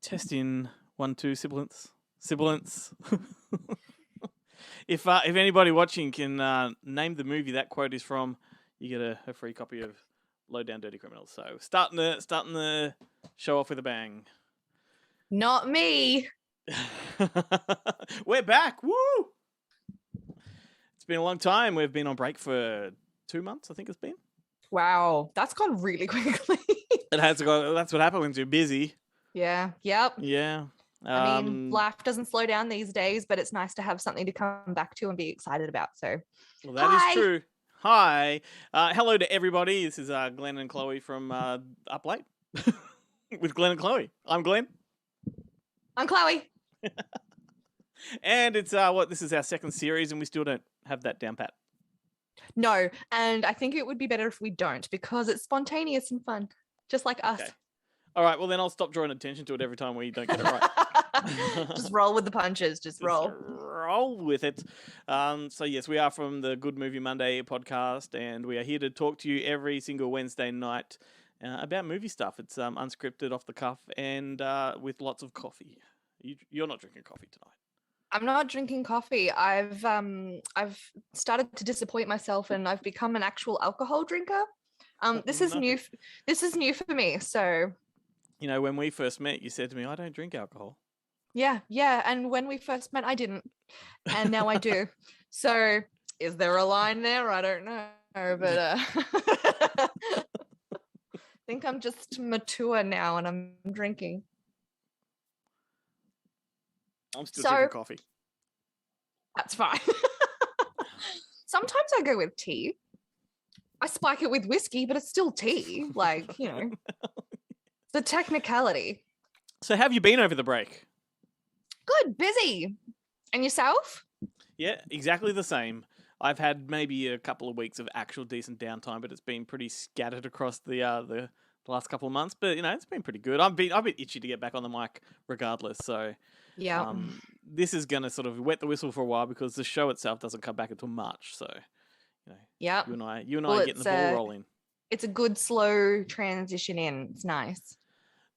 Testing 1, 2, sibilance. If anybody watching can name the movie that quote is from, you get a free copy of Low Down Dirty Criminals. So starting the show off with a bang. Not me. We're back. Woo! It's been a long time. We've been on break for 2 months, I think it's been. Wow, that's gone really quickly. It has gone. That's what happens when you're busy. Yeah. Yep. Yeah. I mean, life doesn't slow down these days, but it's nice to have something to come back to and be excited about. So, well, that is true. Hi. Hello to everybody. This is Glenn and Chloe from Up Late with Glenn and Chloe. I'm Glenn. I'm Chloe. And it's this is our second series and we still don't have that down pat. No, and I think it would be better if we don't because it's spontaneous and fun, just like us. Okay. All right, well then I'll stop drawing attention to it every time we don't get it right. Just roll with the punches. Just roll. Roll with it. So yes, we are from the Good Movie Monday podcast, and we are here to talk to you every single Wednesday night about movie stuff. It's unscripted, off the cuff, and with lots of coffee. You're not drinking coffee tonight. I'm not drinking coffee. I've started to disappoint myself, and I've become an actual alcohol drinker. This is new. This is new for me. So. You know, when we first met, you said to me, I don't drink alcohol. Yeah. And when we first met, I didn't. And now I do. So is there a line there? I don't know. But I think I'm just mature now and I'm drinking. I'm still drinking coffee. That's fine. Sometimes I go with tea. I spike it with whiskey, but it's still tea. Like, you know. The technicality. So how have you been over the break? Good, busy. And yourself? Yeah, exactly the same. I've had maybe a couple of weeks of actual decent downtime, but it's been pretty scattered across the last couple of months. But you know, it's been pretty good. I've been itchy to get back on the mic, regardless. So yeah, this is gonna sort of wet the whistle for a while because the show itself doesn't come back until March. So you know, yeah, you and I are getting the ball rolling. It's a good slow transition in. It's nice.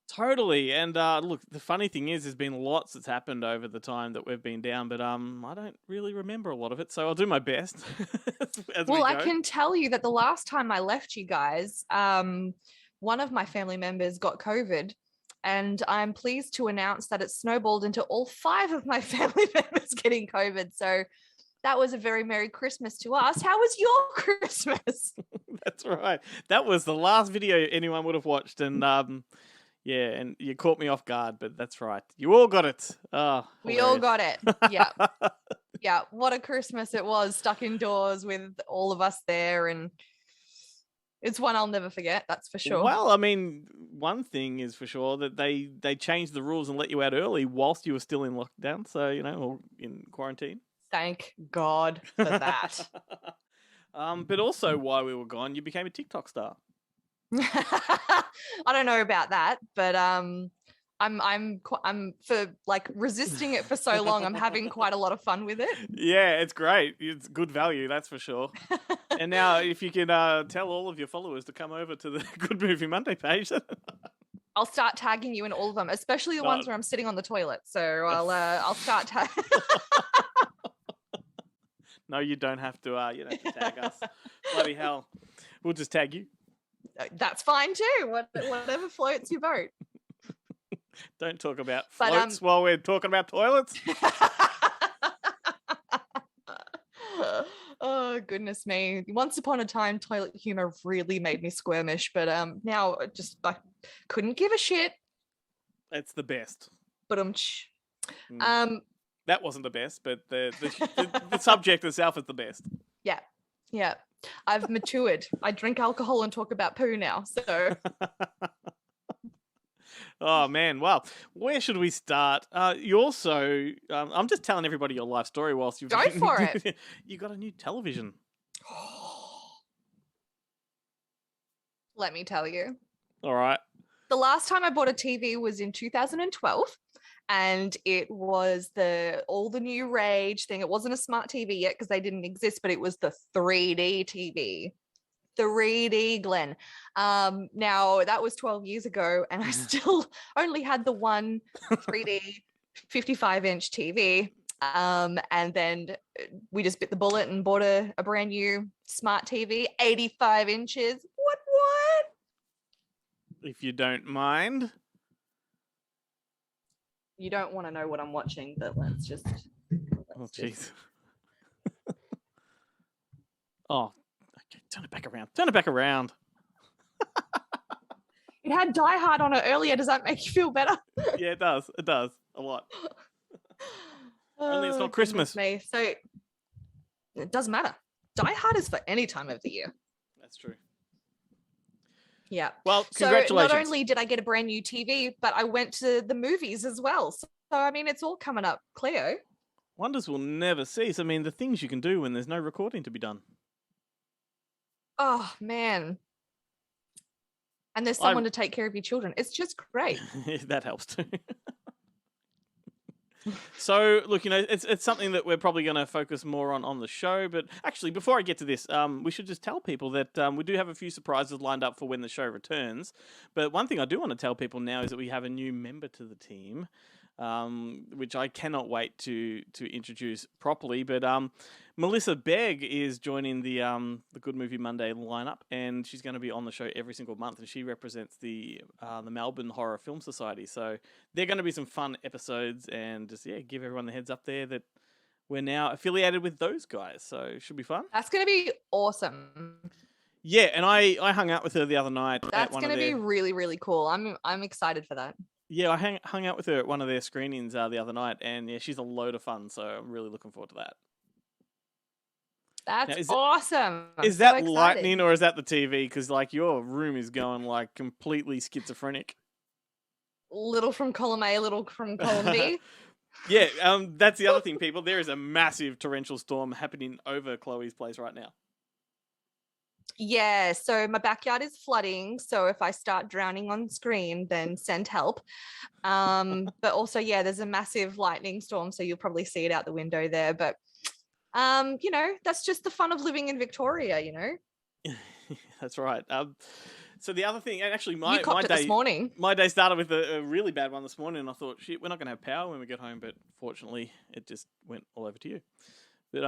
Totally. And look, the funny thing is there's been lots that's happened over the time that we've been down, but I don't really remember a lot of it, so I'll do my best. Well, I can tell you that the last time I left you guys, one of my family members got COVID, and I'm pleased to announce that it snowballed into all 5 of my family members getting COVID. So that was a very Merry Christmas to us. How was your Christmas? That's right. That was the last video anyone would have watched, and yeah, and you caught me off guard, but that's right. You all got it. Oh, we all got it. Yeah. Yeah. What a Christmas it was, stuck indoors with all of us there. And it's one I'll never forget. That's for sure. Well, I mean, one thing is for sure that they changed the rules and let you out early whilst you were still in lockdown. So, you know, or in quarantine. Thank God for that. But also while we were gone, you became a TikTok star. I don't know about that, but I'm for like resisting it for so long. I'm having quite a lot of fun with it. Yeah, it's great. It's good value, that's for sure. And now, if you can tell all of your followers to come over to the Good Movie Monday page, I'll start tagging you in all of them, especially the ones where I'm sitting on the toilet. So I'll start tagging. No, you don't have to. You don't have to tag us. Bloody hell, we'll just tag you. That's fine too. Whatever floats your boat. Don't talk about floats while we're talking about toilets. Oh, goodness me. Once upon a time, toilet humor really made me squirmish, but now I couldn't give a shit. It's the best. But that wasn't the best, but the subject itself is the best. Yeah. Yeah. I've matured. I drink alcohol and talk about poo now. So. Oh man, well, where should we start? You also, I'm just telling everybody your life story whilst you've go for it. You got a new television. Let me tell you. All right. The last time I bought a TV was in 2012. And it was all the new rage thing. It wasn't a smart TV yet because they didn't exist, but it was the 3D TV. 3D, Glenn. Now that was 12 years ago, and I still only had the one 3D 55-inch TV. And then we just bit the bullet and bought a brand new smart TV, 85 inches. What? If you don't mind. You don't want to know what I'm watching, but let's just. Oh, jeez. Oh, okay. Turn it back around. Turn it back around. It had Die Hard on it earlier. Does that make you feel better? Yeah, it does. It does. A lot. Only it's not Christmas. Me. So it doesn't matter. Die Hard is for any time of the year. That's true. Yeah. Well, congratulations. So not only did I get a brand new TV, but I went to the movies as well. So I mean, it's all coming up, Cleo. Wonders will never cease. I mean, the things you can do when there's no recording to be done. Oh, man. And there's someone to take care of your children. It's just great. That helps too. So, look, it's something that we're probably going to focus more on the show. But actually, before I get to this, we should just tell people that we do have a few surprises lined up for when the show returns. But one thing I do want to tell people now is that we have a new member to the team, which I cannot wait to introduce properly. But Melissa Begg is joining the Good Movie Monday lineup, and she's going to be on the show every single month, and she represents the Melbourne Horror Film Society. So they're going to be some fun episodes, and just give everyone the heads up there that we're now affiliated with those guys. So it should be fun. That's going to be awesome. Yeah, and I hung out with her the other night. That's going to be really, really cool. I'm excited for that. Yeah, I hung out with her at one of their screenings the other night, and yeah, she's a load of fun. So I'm really looking forward to that. That's awesome. Is that lightning or is that the TV? Because your room is going completely schizophrenic. Little from column A, little from column B. Yeah, that's the other thing, people. There is a massive torrential storm happening over Chloe's place right now. Yeah, so my backyard is flooding. So if I start drowning on screen, then send help. But also, there's a massive lightning storm, so you'll probably see it out the window there. But that's just the fun of living in Victoria, That's right. So the other thing, and actually my day this morning. My day started with a really bad one this morning, and I thought, shit, we're not going to have power when we get home. But fortunately, it just went all over to you. But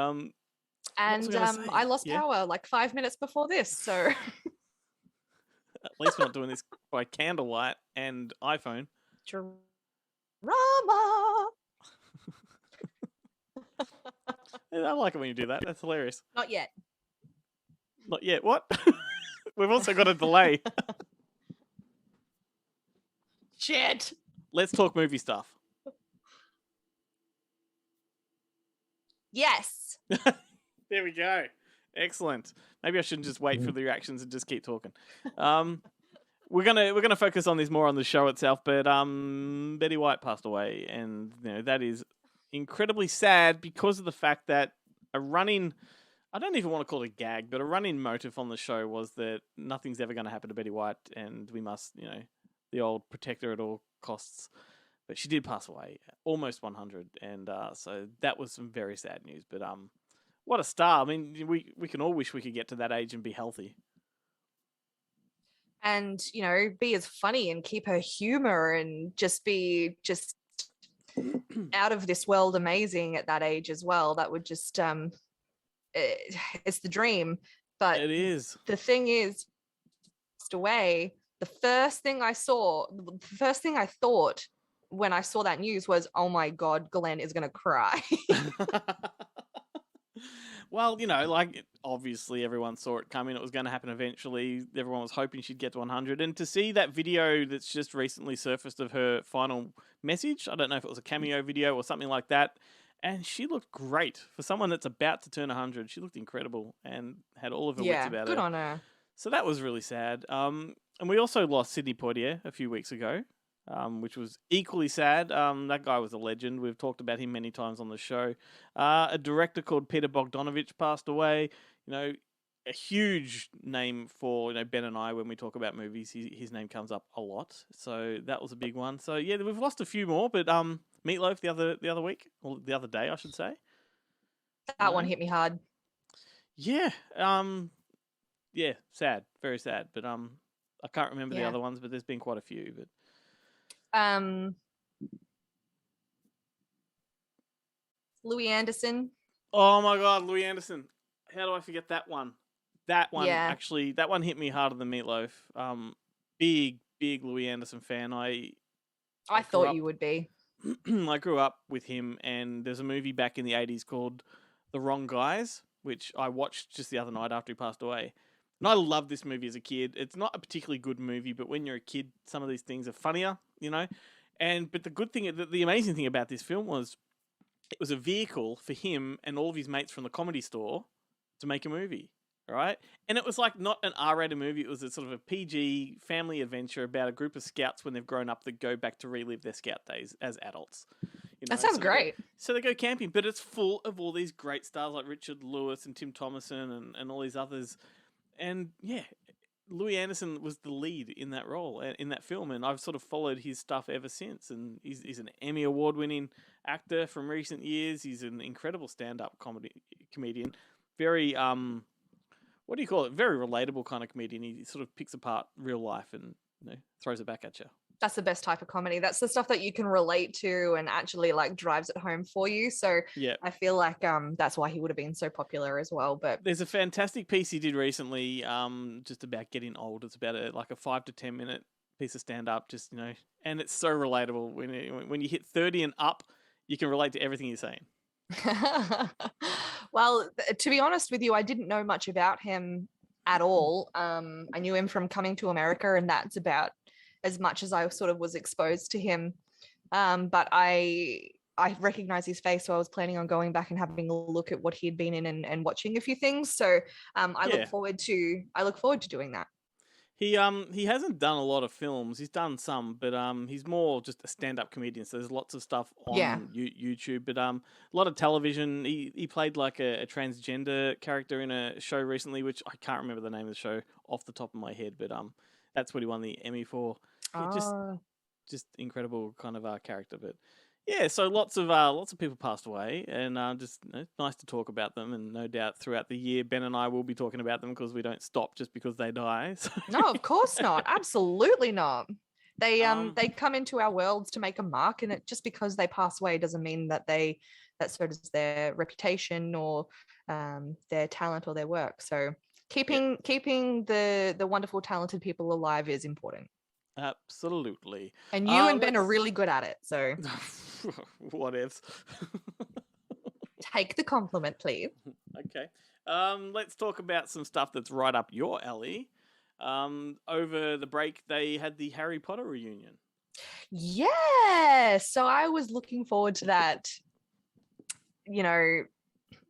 I lost power 5 minutes before this. So at least we're not doing this by candlelight and iPhone. Drama. I like it when you do that. That's hilarious. Not yet. Not yet. What? We've also got a delay. Shit. Let's talk movie stuff. Yes. There we go. Excellent. Maybe I shouldn't just wait for the reactions and just keep talking. We're gonna focus on this more on the show itself, but Betty White passed away, and that is incredibly sad because of the fact that I don't even want to call it a gag, but a running motive on the show was that nothing's ever going to happen to Betty White, and we must, the old protect her at all costs. But she did pass away, almost 100, and so that was some very sad news. But what a star! I mean, we can all wish we could get to that age and be healthy. And, be as funny and keep her humor and just be out of this world amazing at that age as well. That would just, it's the dream. But it is. The thing is, passed away. The first thing I thought when I saw that news was, oh my God, Glenn is going to cry. Well, obviously everyone saw it coming. It was going to happen eventually. Everyone was hoping she'd get to 100. And to see that video that's just recently surfaced of her final message, I don't know if it was a cameo video or something like that, and she looked great. For someone that's about to turn 100, she looked incredible and had all of her wits about her. Good on her. So that was really sad. And we also lost Sidney Poitier a few weeks ago. Which was equally sad. That guy was a legend. We've talked about him many times on the show. A director called Peter Bogdanovich passed away. A huge name for Ben and I when we talk about movies. His name comes up a lot. So that was a big one. So yeah, we've lost a few more. But Meatloaf the other week, or the other day, I should say. That one hit me hard. Yeah. yeah, sad, very sad. But I can't remember the Yeah. other ones, but there's been quite a few. But Louis Anderson. oh my God, Louis Anderson! How do I forget that one? That one Yeah. actually, that one hit me harder than Meatloaf. Big Louis Anderson fan. I I grew thought up. you would be. I grew up with him, and there's a movie back in the 80s called The Wrong Guys, which I watched just the other night after he passed away. And I loved this movie as a kid. It's not a particularly good movie, but when you're a kid, some of these things are funnier, you know? But the good thing, the amazing thing about this film was it was a vehicle for him and all of his mates from the Comedy Store to make a movie, right? And it was like not an R-rated movie. It was a sort of a PG family adventure about a group of scouts when they've grown up that go back to relive their scout days as adults. That sounds great. So they go camping, but it's full of all these great stars like Richard Lewis and Tim Thomerson and all these others. And yeah, Louis Anderson was the lead in that role, in that film, and I've sort of followed his stuff ever since. And he's an Emmy Award-winning actor from recent years. He's an incredible stand-up comedian. Very what do you call it? Very relatable kind of comedian. He sort of picks apart real life and throws it back at you. That's the best type of comedy. That's the stuff that you can relate to and actually like drives it home for you. So yeah, I feel like that's why he would have been so popular as well. But there's a fantastic piece he did recently, just about getting old. It's about like a 5 to 10 minute piece of stand up, just and it's so relatable. When you hit 30 and up, you can relate to everything he's saying. Well, to be honest with you, I didn't know much about him at all. I knew him from Coming to America, and that's about as much as I sort of was exposed to him. But I recognize his face, so I was planning on going back and having a look at what he'd been in and watching a few things. So I look forward to doing that. He hasn't done a lot of films. He's done some, but he's more just a stand-up comedian. So there's lots of stuff on YouTube, but a lot of television. He played like a transgender character in a show recently, which I can't remember the name of the show off the top of my head, but that's what he won the Emmy for. Yeah, just incredible kind of character. But yeah, so lots of people passed away, and just nice to talk about them. And no doubt throughout the year, Ben and I will be talking about them because we don't stop just because they die. So. No, of course not. Absolutely not. They come into our worlds to make a mark, and it just because they pass away doesn't mean that so does their reputation or their talent or their work. So keeping the wonderful talented people alive is important. Absolutely. And you and Ben are really good at it. So what ifs? Take the compliment, please. Okay. Let's talk about some stuff that's right up your alley. Over the break, they had the Harry Potter reunion. Yeah. So I was looking forward to that.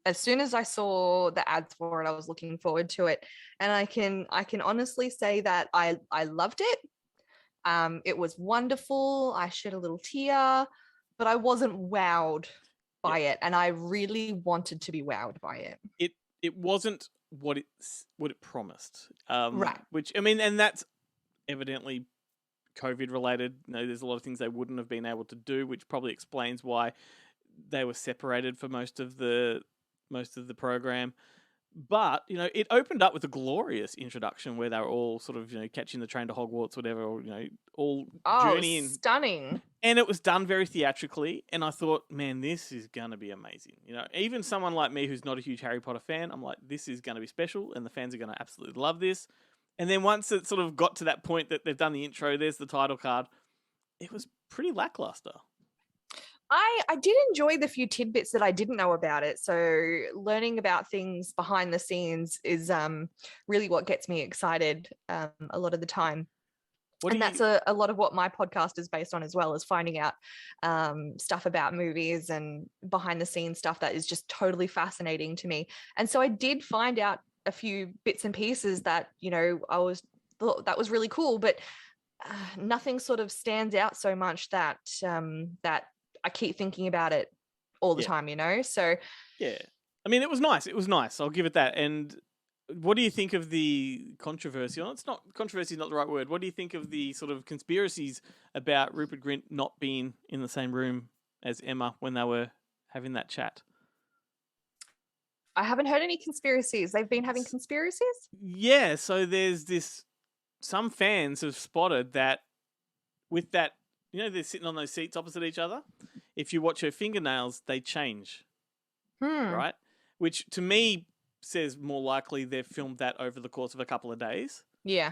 As soon as I saw the ads for it, I was looking forward to it. And I can honestly say that I loved it. It was wonderful. I shed a little tear, but I wasn't wowed by it, and I really wanted to be wowed by it. It wasn't what it promised. Right. Which and that's evidently COVID related. There's a lot of things they wouldn't have been able to do, which probably explains why they were separated for most of the program. But it opened up with a glorious introduction where they were all sort of catching the train to Hogwarts, whatever, or all journeying. Stunning! And it was done very theatrically, and I thought, man, this is gonna be amazing. Even someone like me who's not a huge Harry Potter fan, I'm like, this is gonna be special, and the fans are gonna absolutely love this. And then once it sort of got to that point that they've done the intro, there's the title card. It was pretty lackluster. I did enjoy the few tidbits that I didn't know about it. So learning about things behind the scenes is really what gets me excited a lot of the time. That's a lot of what my podcast is based on as well, is finding out stuff about movies and behind the scenes stuff that is just totally fascinating to me. And so I did find out a few bits and pieces that, I thought that was really cool, but nothing sort of stands out so much that I keep thinking about it all the time, So yeah, it was nice. It was nice. I'll give it that. And what do you think of the controversy? Well, it's not controversy, is not the right word. What do you think of the sort of conspiracies about Rupert Grint not being in the same room as Emma when they were having that chat? I haven't heard any conspiracies. They've been having conspiracies? Yeah, so there's this. Some fans have spotted that with that, they're sitting on those seats opposite each other. If you watch her fingernails, they change, right? Which to me says more likely they've filmed that over the course of a couple of days. Yeah.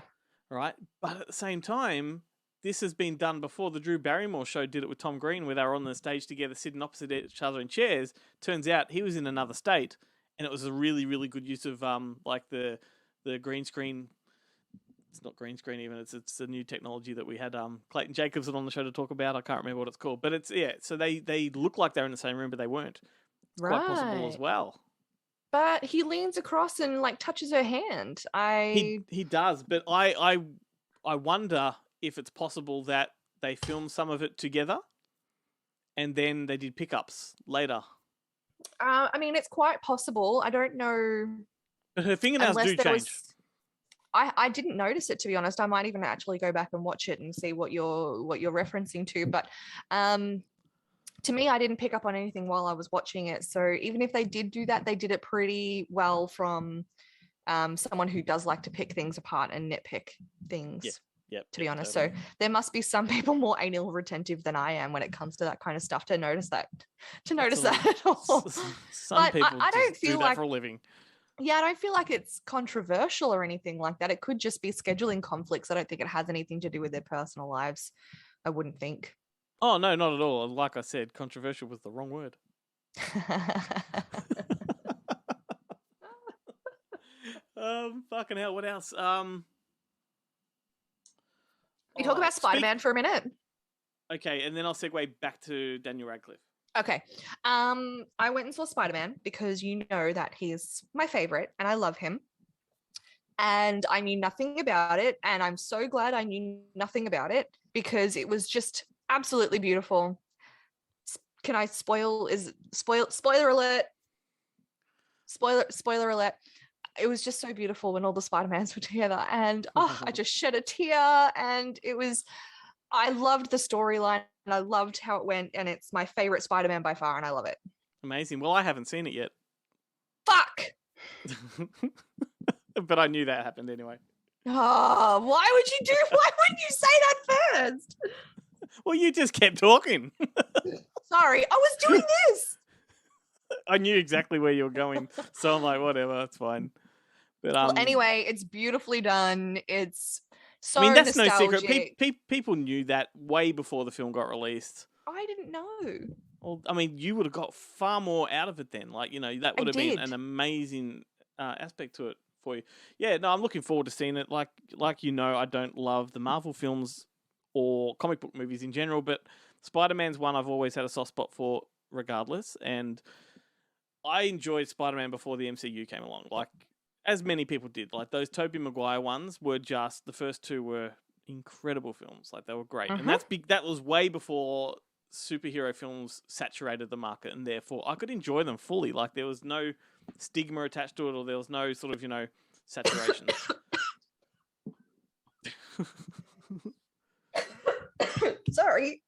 Right? But at the same time, this has been done before. The Drew Barrymore show did it with Tom Green, where they were on the stage together, sitting opposite each other in chairs. Turns out he was in another state, and it was a really, really good use of like the green screen. It's not green screen even. It's a new technology that we had Clayton Jacobson on the show to talk about. I can't remember what it's called, but it's So they look like they're in the same room, but they weren't. It's quite possible as well. But he leans across and like touches her hand. He does, but I wonder if it's possible that they filmed some of it together, and then they did pickups later. I mean, it's quite possible. I don't know. But her fingernails do change. I didn't notice it, to be honest. I might even actually go back and watch it and see what you're referencing to. But to me, I didn't pick up on anything while I was watching it. So even if they did do that, they did it pretty well from someone who does like to pick things apart and nitpick things. Yep, to be honest. Totally. So there must be some people more anal retentive than I am when it comes to that kind of stuff to notice that at all. Some people I don't feel do that like for a living. Yeah, I don't feel like it's controversial or anything like that. It could just be scheduling conflicts. I don't think it has anything to do with their personal lives. I wouldn't think. Oh, no, not at all. Like I said, controversial was the wrong word. Fucking hell, what else? We talk about Spider-Man for a minute. Okay, and then I'll segue back to Daniel Radcliffe. Okay. I went and saw Spider-Man because you know that he's my favorite and I love him. And I knew nothing about it. And I'm so glad I knew nothing about it because it was just absolutely beautiful. Can I spoiler alert? Spoiler alert. It was just so beautiful when all the Spider-Mans were together. And I just shed a tear. And I loved the storyline and I loved how it went. And it's my favorite Spider-Man by far. And I love it. Amazing. Well, I haven't seen it yet. Fuck! But I knew that happened anyway. Oh, why wouldn't you say that first? Well, you just kept talking. Sorry, I was doing this. I knew exactly where you were going. So I'm like, whatever, it's fine. But well, anyway, it's beautifully done. It's so that's nostalgic. no secret. People knew that way before the film got released. I didn't know. Well, I mean, you would have got far more out of it then. Like, that would have been an amazing aspect to it for you. Yeah, no, I'm looking forward to seeing it. Like I don't love the Marvel films or comic book movies in general, but Spider-Man's one I've always had a soft spot for regardless. And I enjoyed Spider-Man before the MCU came along. Like, as many people did. Like, those Tobey Maguire ones were just, the first two were incredible films. Like, they were great. And that was way before superhero films saturated the market, and therefore I could enjoy them fully. Like, there was no stigma attached to it, or there was no sort of, saturation. Sorry.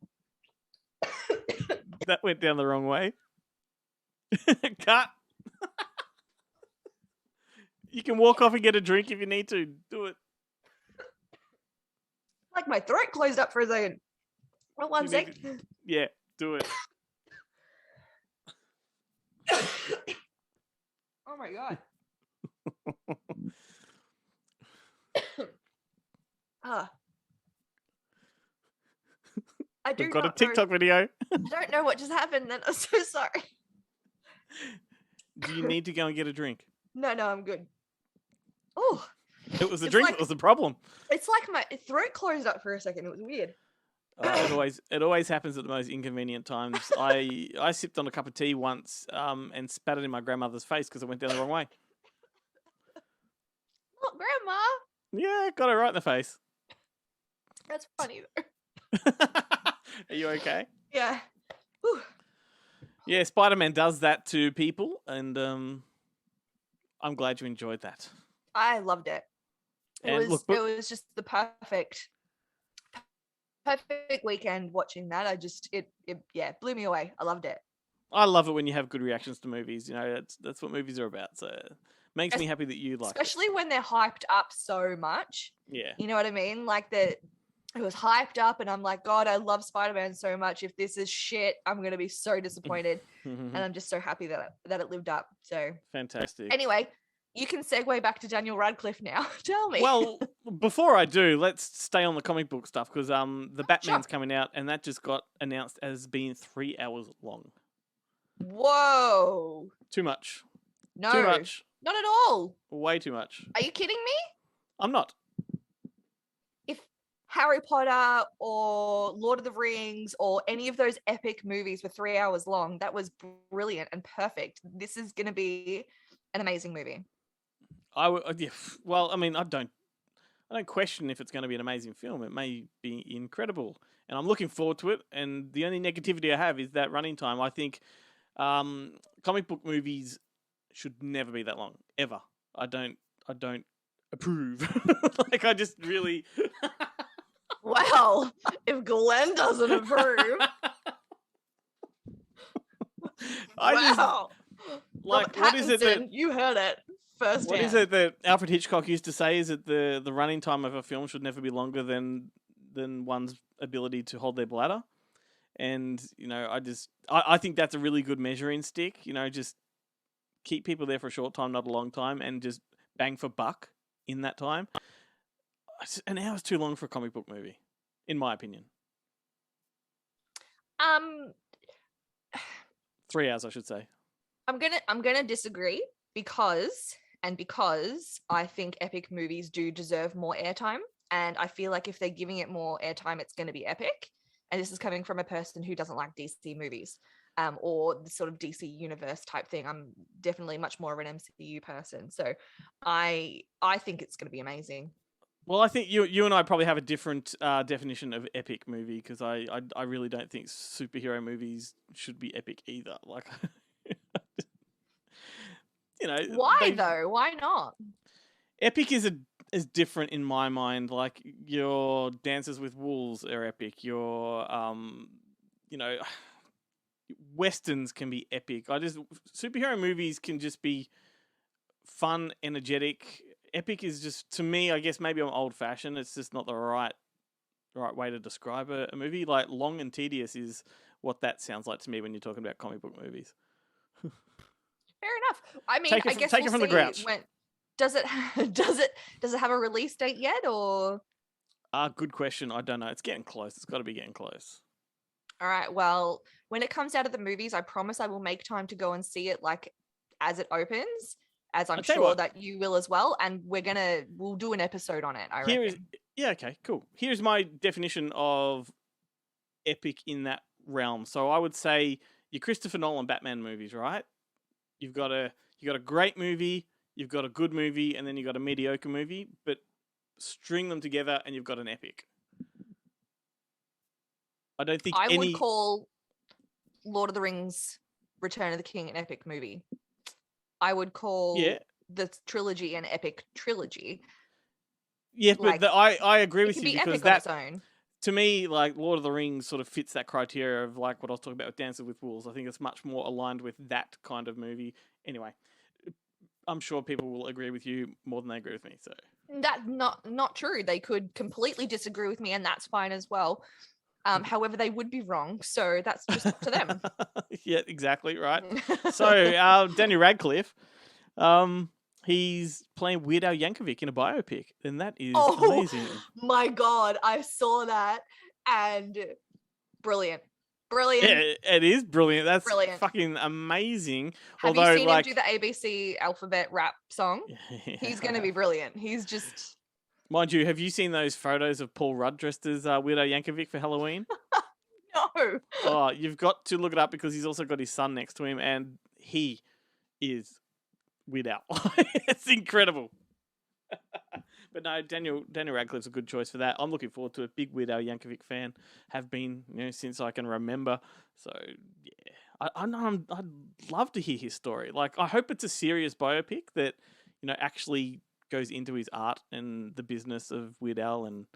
That went down the wrong way. Cut. You can walk off and get a drink if you need to. Do it. Like my throat closed up for a second. Well, one sec. Yeah, do it. Oh my god. We've got a TikTok video. I don't know what just happened then. I'm so sorry. Do you need to go and get a drink? No, I'm good. Oh. It was the drink that was the problem. It's like my throat closed up for a second. It was weird. It always happens at the most inconvenient times. I sipped on a cup of tea once and spat it in my grandmother's face because it went down the wrong way. Not grandma. Yeah, got it right in the face. That's funny though. Are you okay? Yeah. Whew. Yeah, Spider-Man does that to people, and I'm glad you enjoyed that. I loved it. It was just the perfect weekend watching that. It blew me away. I loved it. I love it when you have good reactions to movies. You know, that's what movies are about. So it makes me happy that you like it. Especially when they're hyped up so much. Yeah. You know what I mean? Like it was hyped up, and I'm like, God, I love Spider-Man so much. If this is shit, I'm gonna be so disappointed. And I'm just so happy that it lived up. So fantastic. Anyway, you can segue back to Daniel Radcliffe now. Tell me. Well, before I do, let's stay on the comic book stuff because the Batman's coming out, and that just got announced as being 3 hours long. Whoa. Too much. No. Too much. Not at all. Way too much. Are you kidding me? I'm not. If Harry Potter or Lord of the Rings or any of those epic movies were 3 hours long, that was brilliant and perfect. This is going to be an amazing movie. Yeah, well, I mean, I don't question if it's going to be an amazing film. It may be incredible, and I'm looking forward to it. And the only negativity I have is that running time. I think comic book movies should never be that long, ever. I don't approve. Like, I just really. Well, if Glenn doesn't approve. Wow. Like, what is it that you heard it first? What is it that Alfred Hitchcock used to say? Is that the running time of a film should never be longer than one's ability to hold their bladder? And you know, I think that's a really good measuring stick. You know, just keep people there for a short time, not a long time, and just bang for buck in that time. An hour's too long for a comic book movie, in my opinion. 3 hours, I should say. I'm gonna disagree because I think epic movies do deserve more airtime, and I feel like if they're giving it more airtime, it's going to be epic. And this is coming from a person who doesn't like DC movies, or the sort of DC universe type thing. I'm definitely much more of an MCU person, so I think it's going to be amazing. Well, I think you and I probably have a different definition of epic movie because I really don't think superhero movies should be epic either. Like, you know, why though? Why not? Epic is different in my mind. Like, your Dances with Wolves are epic. Your you know, westerns can be epic. Superhero movies can just be fun, energetic. Epic is just, to me, I guess maybe I'm old fashioned. It's just not the right way to describe a movie. Like, long and tedious is what that sounds like to me when you're talking about comic book movies. Fair enough. I mean, I guess take it from the grouch. Does it have a release date yet, or? Good question. I don't know. It's getting close. It's got to be getting close. All right. Well, when it comes out of the movies, I promise I will make time to go and see it, like, as it opens, as I'm sure that you will as well. And we'll do an episode on it, I reckon. Yeah, okay, cool. Here's my definition of epic in that realm. So I would say your Christopher Nolan Batman movies, right? You got a great movie, you've got a good movie, and then you've got a mediocre movie, but string them together and you've got an epic. I don't think I would call Lord of the Rings Return of the King an epic movie. I would call the trilogy an epic trilogy. Yeah, but I agree with you because that, on its own. To me, like, Lord of the Rings sort of fits that criteria of, like, what I was talking about with Dances with Wolves. I think it's much more aligned with that kind of movie. Anyway, I'm sure people will agree with you more than they agree with me. So that's not true. They could completely disagree with me, and that's fine as well. However, they would be wrong, so that's just up to them. Yeah, exactly right. So Daniel Radcliffe, he's playing Weird Al Yankovic in a biopic, and that is amazing. My God, I saw that, and brilliant. Yeah, it is brilliant. That's brilliant. Fucking amazing. Have you seen him do the ABC alphabet rap song? He's going to be brilliant. He's just... Mind you, have you seen those photos of Paul Rudd dressed as Weird Al Yankovic for Halloween? No. Oh, you've got to look it up because he's also got his son next to him, and he is Weird Al. It's incredible. But no, Daniel Radcliffe's a good choice for that. I'm looking forward to it. Big Weird Al Yankovic fan. Have been, since I can remember. So yeah, I'd love to hear his story. Like, I hope it's a serious biopic that actually goes into his art and the business of Weird Al and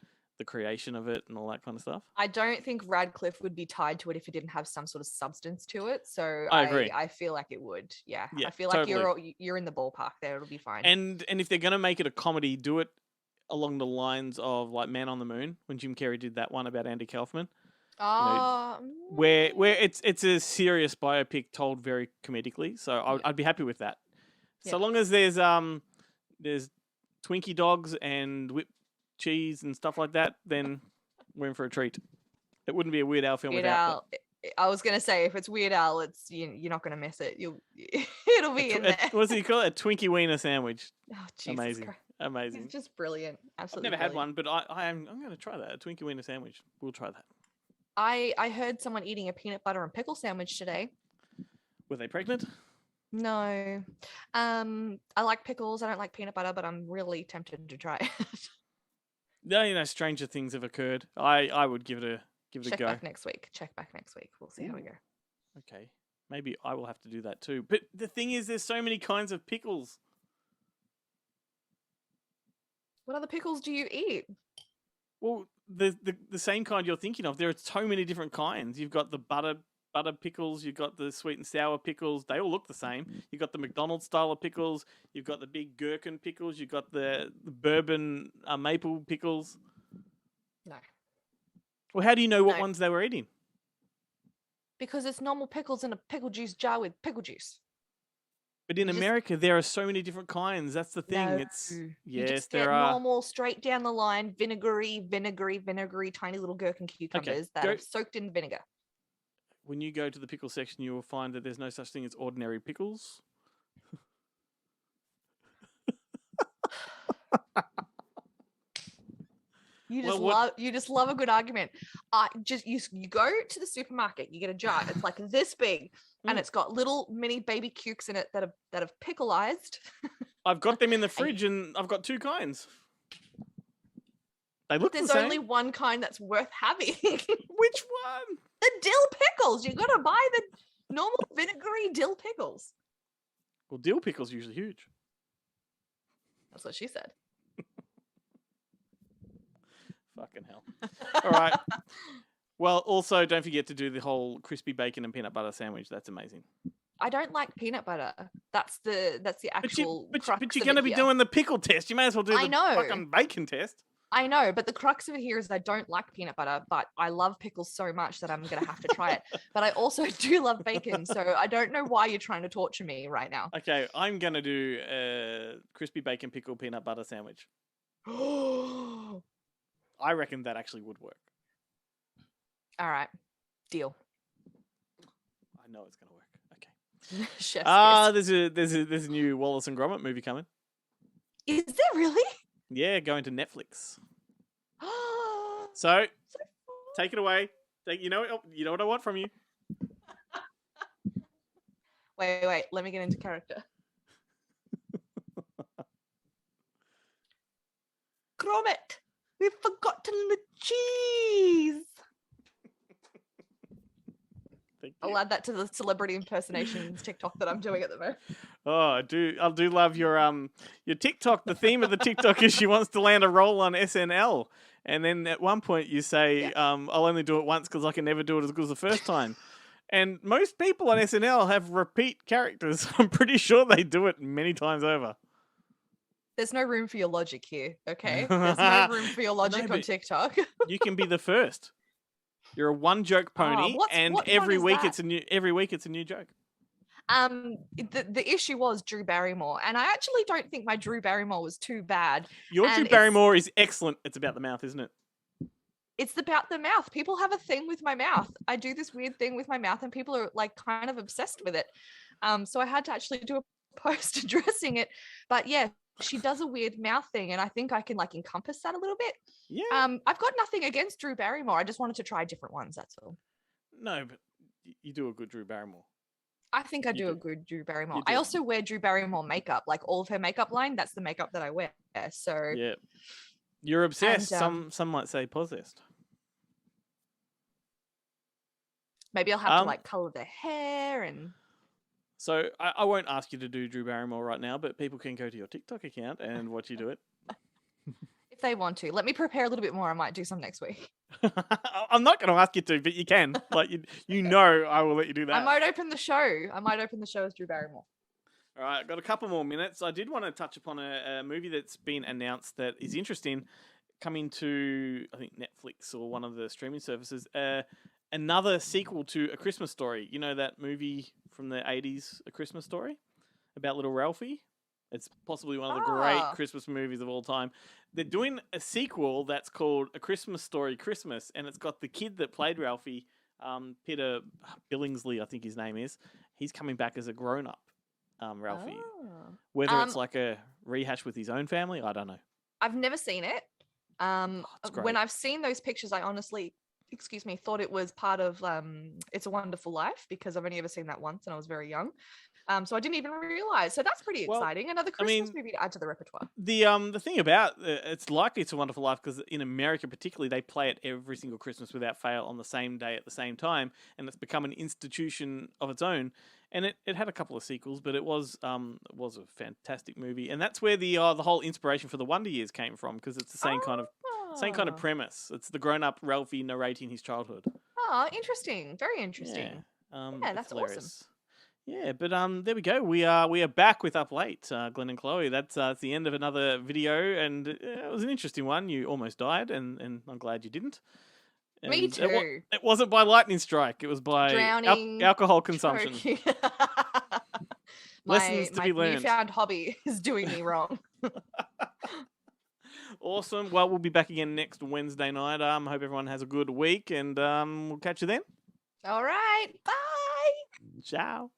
the creation of it and all that kind of stuff. I don't think Radcliffe would be tied to it if it didn't have some sort of substance to it. So I agree. I feel like it would. Yeah. Yeah, I feel like totally. you're in the ballpark there. It'll be fine. And if they're gonna make it a comedy, do it along the lines of like Man on the Moon when Jim Carrey did that one about Andy Kaufman. Where it's a serious biopic told very comedically. So I'd be happy with that. So long as there's Twinkie dogs and whipped cheese and stuff like that, then we're in for a treat. It wouldn't be a Weird Al film without that. I was gonna say if it's Weird Al, you're not gonna miss it. It'll be in there. What's he call it? A Twinkie wiener sandwich. Oh, Jesus Christ. Amazing. It's just brilliant. Absolutely. I've never had one, but I'm going to try that. A Twinkie wiener sandwich. We'll try that. I heard someone eating a peanut butter and pickle sandwich today. Were they pregnant? No. I like pickles. I don't like peanut butter, but I'm really tempted to try it. No, stranger things have occurred. I would give it a go. Check back next week. We'll see how we go. Okay. Maybe I will have to do that too. But the thing is, there's so many kinds of pickles. What other pickles do you eat? Well, the same kind you're thinking of. There are so many different kinds. You've got the butter pickles. You've got the sweet and sour pickles. They all look the same. You've got the McDonald's style of pickles. You've got the big gherkin pickles. You've got the bourbon maple pickles. No. Well, how do you know what ones they were eating? Because it's normal pickles in a pickle juice jar with pickle juice. But in America, there are so many different kinds. That's the thing. No, you just get normal, straight down the line, vinegary, tiny little gherkin cucumbers that are soaked in vinegar. When you go to the pickle section, you will find that there's no such thing as ordinary pickles. You just love a good argument. You go to the supermarket, you get a jar. It's like this big, and it's got little mini baby cukes in it that have pickleized. I've got them in the fridge, and I've got two kinds. They look the same. There's only one kind that's worth having. Which one? The dill pickles. You got to buy the normal vinegary dill pickles. Well, dill pickles are usually huge. That's what she said. Fucking hell. All right. Well, also, don't forget to do the whole crispy bacon and peanut butter sandwich. That's amazing. I don't like peanut butter. That's the actual crux. But you're going to be doing the pickle test. You may as well do the fucking bacon test. I know, but the crux of it here is I don't like peanut butter, but I love pickles so much that I'm going to have to try it. But I also do love bacon, so I don't know why you're trying to torture me right now. Okay, I'm going to do a crispy bacon pickle peanut butter sandwich. I reckon that actually would work. All right. Deal. I know it's going to work. Okay. Chef's there's a new Wallace and Gromit movie coming. Is there really? Yeah, going to Netflix. So, take it away. You know what I want from you. Wait. Let me get into character. Gromit, we've forgotten the cheese. I'll add that to the celebrity impersonations TikTok that I'm doing at the moment. Oh, I do love your TikTok. The theme of the TikTok is she wants to land a role on SNL, and then at one point you say, "I'll only do it once because I can never do it as good as the first time." And most people on SNL have repeat characters. I'm pretty sure they do it many times over. There's no room for your logic here, okay? There's no room for your logic on TikTok. You can be the first. You're a one joke pony, and every week it's a new joke. The issue was Drew Barrymore, and I actually don't think my Drew Barrymore was too bad. Your Drew Barrymore is excellent. It's about the mouth, isn't it? It's about the mouth. People have a thing with my mouth. I do this weird thing with my mouth, and people are like kind of obsessed with it. So I had to actually do a post addressing it. But yeah, she does a weird mouth thing, and I think I can like encompass that a little bit. Yeah. I've got nothing against Drew Barrymore. I just wanted to try different ones. That's all. No, but you do a good Drew Barrymore. I think I do a good Drew Barrymore. I also wear Drew Barrymore makeup, like all of her makeup line. That's the makeup that I wear. So yeah, you're obsessed. And, some might say possessed. Maybe I'll have to like color the hair and. So I won't ask you to do Drew Barrymore right now, but people can go to your TikTok account and watch you do it. if they want to. Let me prepare a little bit more. I might do some next week. I'm not going to ask you to, but you can. Like you know, I will let you do that. I might open the show. As Drew Barrymore. All right, got a couple more minutes. I did want to touch upon a movie that's been announced that is interesting, coming to, I think, Netflix or one of the streaming services. Another sequel to A Christmas Story. You know that movie from the 80s, A Christmas Story, about little Ralphie? It's possibly one of the great Christmas movies of all time. They're doing a sequel that's called A Christmas Story Christmas, and it's got the kid that played Ralphie, Peter Billingsley, I think his name is. He's coming back as a grown-up Ralphie. Whether it's like a rehash with his own family, I don't know. I've never seen it. When I've seen those pictures, I honestly, thought it was part of It's a Wonderful Life, because I've only ever seen that once and I was very young. So I didn't even realize. So that's pretty exciting. Another Christmas movie to add to the repertoire. The thing about it's like It's a Wonderful Life, because in America particularly, they play it every single Christmas without fail on the same day at the same time, and it's become an institution of its own. And it had a couple of sequels, but it was a fantastic movie, and that's where the whole inspiration for the Wonder Years came from, because it's the same kind of premise. It's the grown-up Ralphie narrating his childhood. Oh, interesting! Very interesting. Yeah, that's hilarious. Awesome. Yeah, but there we go. We are back with Up Late, Glenn and Chloe. That's the end of another video, and it was an interesting one. You almost died, and I'm glad you didn't. And me too. It wasn't by lightning strike. It was by drowning, alcohol consumption. Lessons to be learned. My newfound hobby is doing me wrong. Awesome. Well, we'll be back again next Wednesday night. Hope everyone has a good week, and we'll catch you then. All right. Bye. Ciao.